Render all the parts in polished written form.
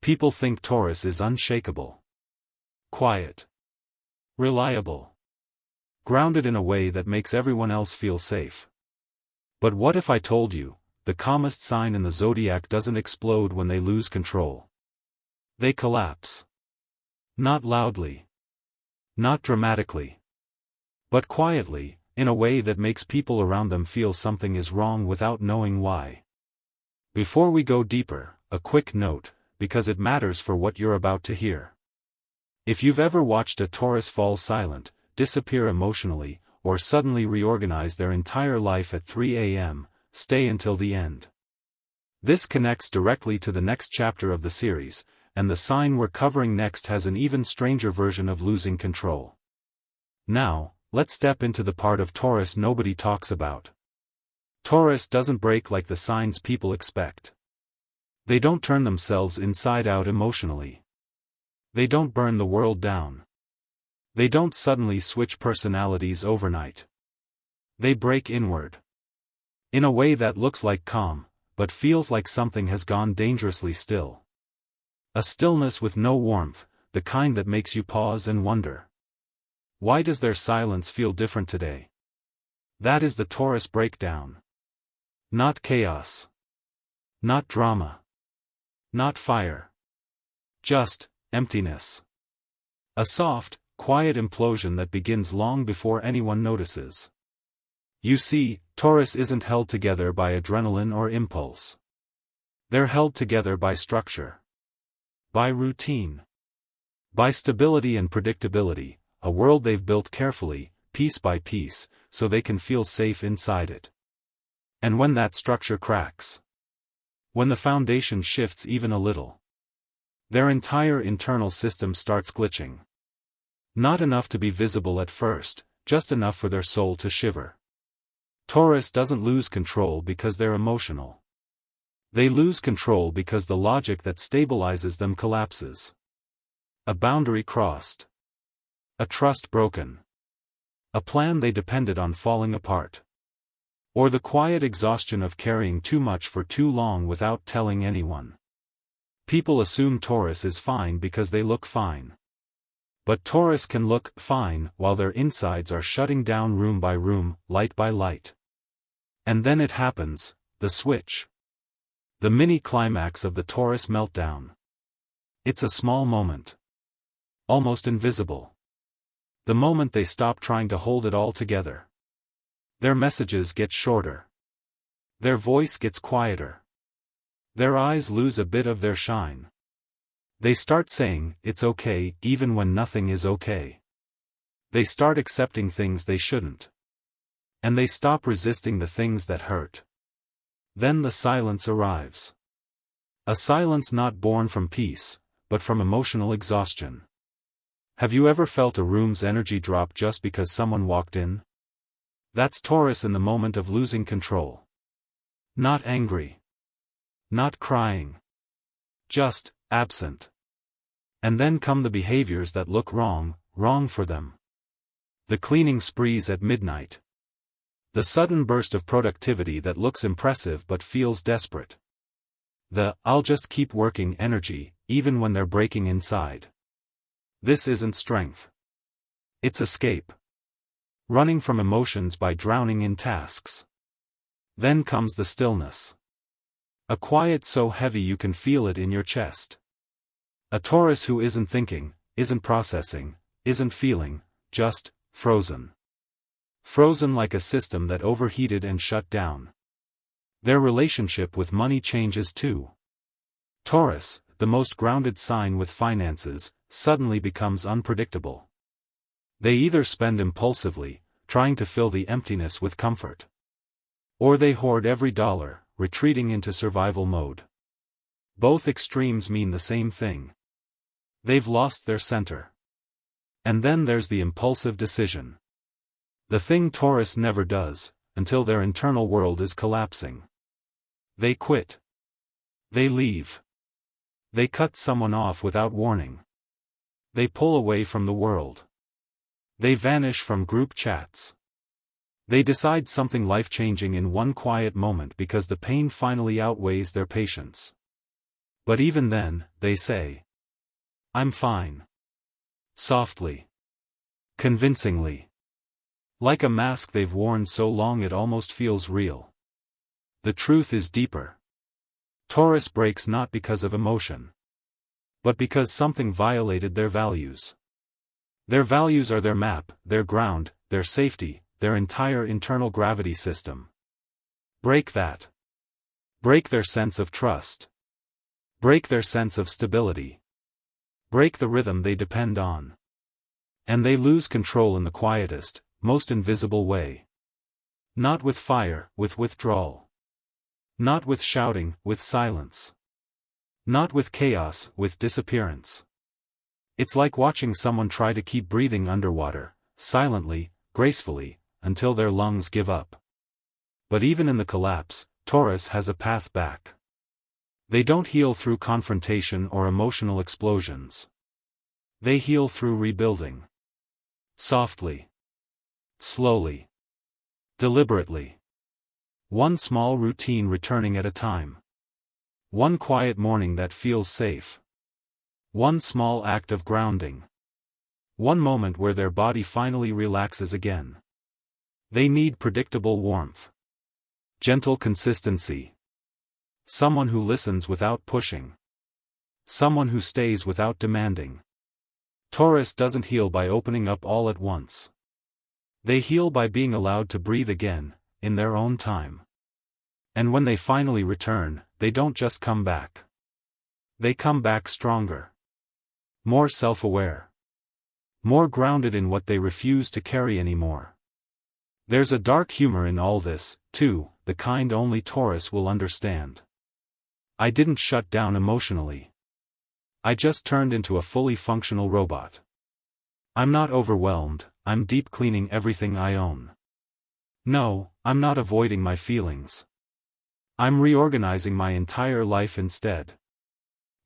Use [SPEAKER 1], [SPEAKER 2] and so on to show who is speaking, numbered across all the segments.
[SPEAKER 1] People think Taurus is unshakable, quiet, reliable, grounded in a way that makes everyone else feel safe. But what if I told you, the calmest sign in the zodiac doesn't explode when they lose control? They collapse. Not loudly. Not dramatically. But quietly, in a way that makes people around them feel something is wrong without knowing why. Before we go deeper, a quick note, because it matters for what you're about to hear. If you've ever watched a Taurus fall silent, disappear emotionally, or suddenly reorganize their entire life at 3 a.m., stay until the end. This connects directly to the next chapter of the series, and the sign we're covering next has an even stranger version of losing control. Now, let's step into the part of Taurus nobody talks about. Taurus doesn't break like the signs people expect. They don't turn themselves inside out emotionally. They don't burn the world down. They don't suddenly switch personalities overnight. They break inward. In a way that looks like calm, but feels like something has gone dangerously still. A stillness with no warmth, the kind that makes you pause and wonder. Why does their silence feel different today? That is the Taurus breakdown. Not chaos. Not drama. Not fire. Just emptiness. A soft, quiet implosion that begins long before anyone notices. You see, Taurus isn't held together by adrenaline or impulse. They're held together by structure. By routine. By stability and predictability, a world they've built carefully, piece by piece, so they can feel safe inside it. And when that structure cracks, when the foundation shifts even a little, their entire internal system starts glitching. Not enough to be visible at first, just enough for their soul to shiver. Taurus doesn't lose control because they're emotional. They lose control because the logic that stabilizes them collapses. A boundary crossed. A trust broken. A plan they depended on falling apart. Or the quiet exhaustion of carrying too much for too long without telling anyone. People assume Taurus is fine because they look fine. But Taurus can look fine while their insides are shutting down room by room, light by light. And then it happens, the switch. The mini-climax of the Taurus meltdown. It's a small moment. Almost invisible. The moment they stop trying to hold it all together. Their messages get shorter. Their voice gets quieter. Their eyes lose a bit of their shine. They start saying, "It's okay," even when nothing is okay. They start accepting things they shouldn't. And they stop resisting the things that hurt. Then the silence arrives. A silence not born from peace, but from emotional exhaustion. Have you ever felt a room's energy drop just because someone walked in? That's Taurus in the moment of losing control. Not angry. Not crying. Just absent. And then come the behaviors that look wrong for them. The cleaning sprees at midnight. The sudden burst of productivity that looks impressive but feels desperate. The "I'll just keep working" energy, even when they're breaking inside. This isn't strength. It's escape. Running from emotions by drowning in tasks. Then comes the stillness. A quiet so heavy you can feel it in your chest. A Taurus who isn't thinking, isn't processing, isn't feeling, just frozen. Frozen like a system that overheated and shut down. Their relationship with money changes too. Taurus, the most grounded sign with finances, suddenly becomes unpredictable. They either spend impulsively, trying to fill the emptiness with comfort. Or they hoard every dollar, retreating into survival mode. Both extremes mean the same thing. They've lost their center. And then there's the impulsive decision. The thing Taurus never does, until their internal world is collapsing. They quit. They leave. They cut someone off without warning. They pull away from the world. They vanish from group chats. They decide something life-changing in one quiet moment because the pain finally outweighs their patience. But even then, they say, "I'm fine." Softly. Convincingly. Like a mask they've worn so long it almost feels real. The truth is deeper. Taurus breaks not because of emotion, but because something violated their values. Their values are their map, their ground, their safety, their entire internal gravity system. Break that. Break their sense of trust. Break their sense of stability. Break the rhythm they depend on. And they lose control in the quietest, most invisible way. Not with fire, with withdrawal. Not with shouting, with silence. Not with chaos, with disappearance. It's like watching someone try to keep breathing underwater, silently, gracefully, until their lungs give up. But even in the collapse, Taurus has a path back. They don't heal through confrontation or emotional explosions. They heal through rebuilding. Softly. Slowly. Deliberately. One small routine returning at a time. One quiet morning that feels safe. One small act of grounding. One moment where their body finally relaxes again. They need predictable warmth. Gentle consistency. Someone who listens without pushing. Someone who stays without demanding. Taurus doesn't heal by opening up all at once. They heal by being allowed to breathe again, in their own time. And when they finally return, they don't just come back. They come back stronger. More self-aware. More grounded in what they refuse to carry anymore. There's a dark humor in all this, too, the kind only Taurus will understand. I didn't shut down emotionally. I just turned into a fully functional robot. I'm not overwhelmed, I'm deep cleaning everything I own. No, I'm not avoiding my feelings. I'm reorganizing my entire life instead.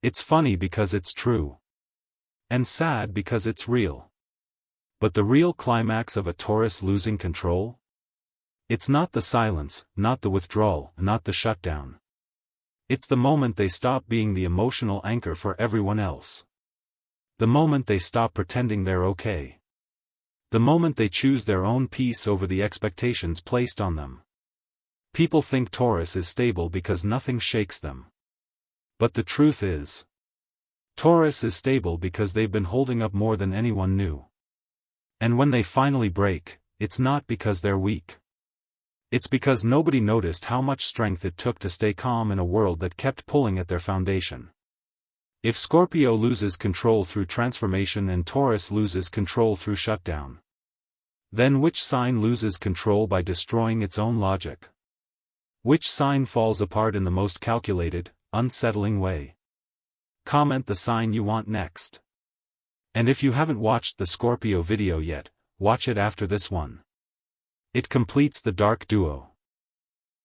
[SPEAKER 1] It's funny because it's true. And sad because it's real. But the real climax of a Taurus losing control? It's not the silence, not the withdrawal, not the shutdown. It's the moment they stop being the emotional anchor for everyone else. The moment they stop pretending they're okay. The moment they choose their own peace over the expectations placed on them. People think Taurus is stable because nothing shakes them. But the truth is, Taurus is stable because they've been holding up more than anyone knew. And when they finally break, it's not because they're weak. It's because nobody noticed how much strength it took to stay calm in a world that kept pulling at their foundation. If Scorpio loses control through transformation and Taurus loses control through shutdown, then which sign loses control by destroying its own logic? Which sign falls apart in the most calculated, unsettling way? Comment the sign you want next. And if you haven't watched the Scorpio video yet, watch it after this one. It completes the dark duo.